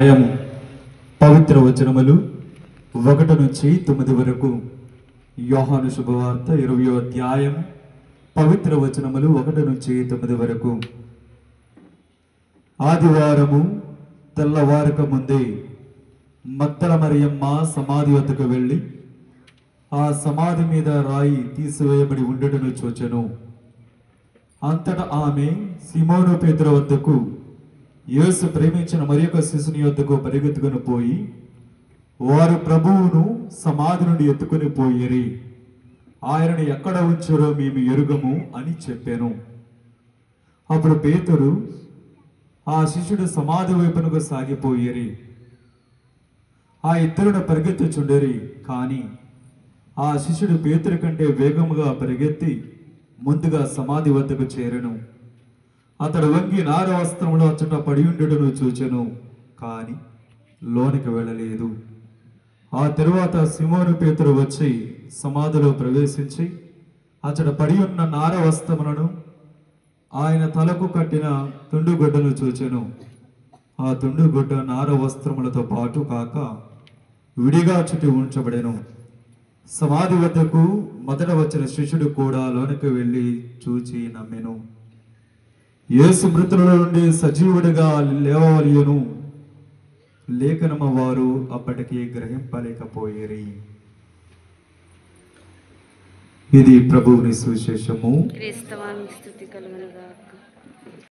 అధ్యాయము పవిత్ర వచనములు 1 నుంచి 9 వరకు. యోహాను శుభవార్త 20వ అధ్యాయం పవిత్ర వచనములు 1 నుంచి 9 వరకు. ఆదివారము తెల్లవారక ముందే మగ్దల మరియమ్మ సమాధి వద్దకు వెళ్ళి ఆ సమాధి మీద రాయి తీసివేయబడి ఉండుటను చూచెను. అంతటా ఆమె సీమోను పేతురు వద్దకు, యేసు ప్రేమించిన మరియొక శిశుని యొద్దకు పరిగెత్తుకుని పోయి, వారు ప్రభువును సమాధి నుండి ఎత్తుకుని పోయిరి, ఆయనను ఎక్కడ ఉంచారో మేము ఎరుగము అని చెప్పాను. అప్పుడు పేతురు ఆ శిష్యుడు సమాధి వైపునకు సాగిపోయిరి. ఆ ఇద్దరును పరిగెత్తుచుండరి, కానీ ఆ శిష్యుడు పేతురు కంటే వేగముగా పరిగెత్తి ముందుగా సమాధి వద్దకు చేరెను. అతడు వంగి నార వస్త్రములో అచ్చట పడి ఉండుటను చూచెను, కానీ లోనికి వెళ్ళలేదు. ఆ తరువాత సీమోను పేతురు వచ్చి సమాధిలో ప్రవేశించి అచ్చట పడి ఉన్న నార వస్త్రములను, ఆయన తలకు కట్టిన తుండుగుడ్డను చూచెను. ఆ తుండుగుడ్డ నార వస్త్రములతో పాటు కాక విడిగా చుట్టి ఉంచబడెను. సమాధి వద్దకు మొదట వచ్చిన శిష్యుడు కూడా లోనికి వెళ్ళి చూచి నమ్మెను. యేసు మృతుల నుండి సజీవుడిగా లేవవలెను లేఖనము వారు అప్పటికి గ్రహింపలేకపోయిరి. ఇది ప్రభువుని సువిశేషము. క్రీస్తువానికి స్తుతి కలుగునుగాక.